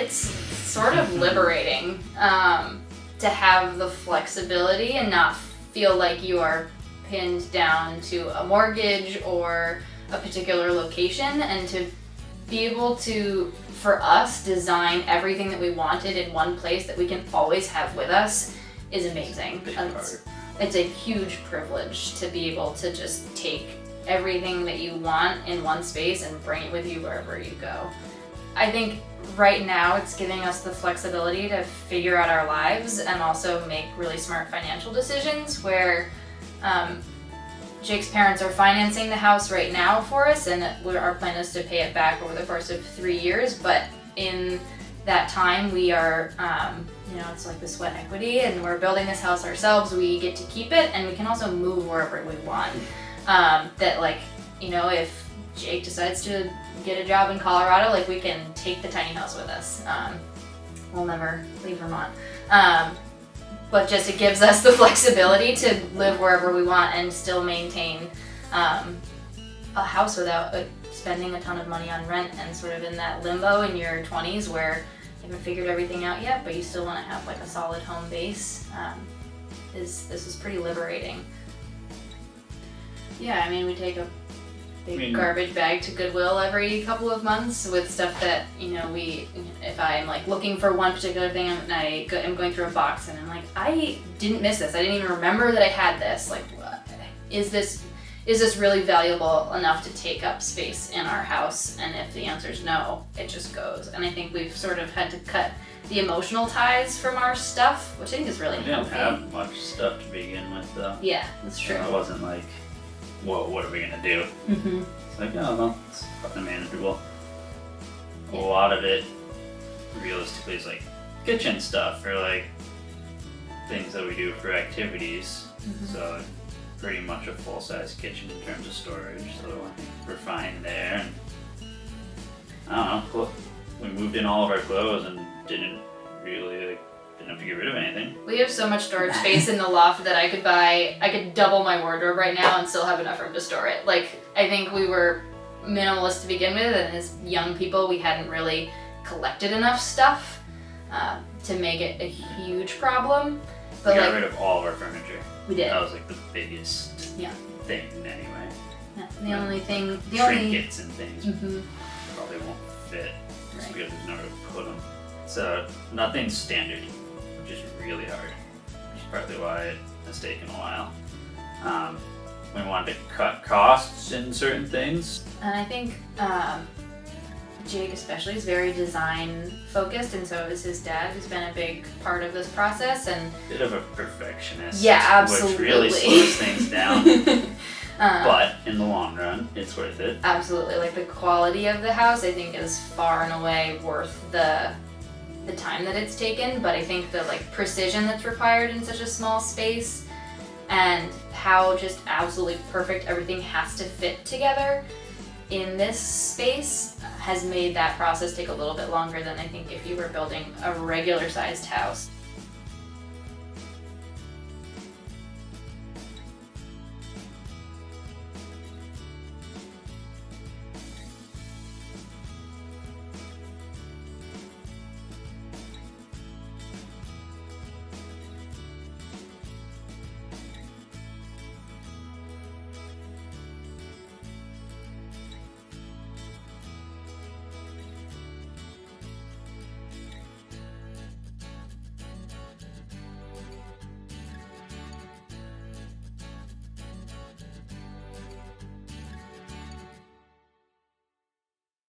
it's sort of liberating to have the flexibility and not feel like you are pinned down to a mortgage or a particular location, and to be able to, for us, design everything that we wanted in one place that we can always have with us is amazing. It's a huge privilege to be able to just take everything that you want in one space and bring it with you wherever you go. I think right now it's giving us the flexibility to figure out our lives and also make really smart financial decisions, where Jake's parents are financing the house right now for us, and our plan is to pay it back over the course of 3 years, but in that time we are, it's like the sweat equity, and we're building this house ourselves. We get to keep it, and we can also move wherever we want. If Jake decides to get a job in Colorado, like, we can take the tiny house with us. We'll never leave Vermont. But just it gives us the flexibility to live wherever we want and still maintain a house without spending a ton of money on rent, and sort of in that limbo in your 20s where you haven't figured everything out yet, but you still want to have like a solid home base. This is pretty liberating. Yeah, I mean, we take a big garbage bag to Goodwill every couple of months with stuff that, if I'm like looking for one particular thing and I'm going through a box and I'm like, I didn't miss this. I didn't even remember that I had this. Like, is this really valuable enough to take up space in our house? And if the answer is no, it just goes. And I think we've sort of had to cut the emotional ties from our stuff, which I think is really healthy. We didn't have much stuff to begin with, though. Yeah, that's true. So it wasn't like, what are we gonna do? Mm-hmm. It's like, no, it's fucking manageable. Yeah. A lot of it, realistically, is like kitchen stuff, or like things that we do for activities. Mm-hmm. So pretty much a full-size kitchen in terms of storage, so I think we're fine there. And I don't know, we moved in all of our clothes and didn't have to get rid of anything. We have so much storage space in the loft that I could double my wardrobe right now and still have enough room to store it. Like, I think we were minimalist to begin with, and as young people we hadn't really collected enough stuff to make it a huge problem. But we got rid of all of our furniture. We did. That was like the biggest thing anyway. Yeah, the trinkets and things mm-hmm. probably won't fit just because there's nowhere to put them. So nothing's standard, which is really hard, which is partly why it has taken a while. We wanted to cut costs in certain things. And I think Jake especially is very design focused, and so is his dad, who's been a big part of this process. And bit of a perfectionist. Yeah, absolutely. Which really slows things down. But in the long run, it's worth it. Absolutely. Like, the quality of the house, I think, is far and away worth the time that it's taken. But I think the precision that's required in such a small space, and how just absolutely perfect everything has to fit together in this space, has made that process take a little bit longer than I think if you were building a regular sized house.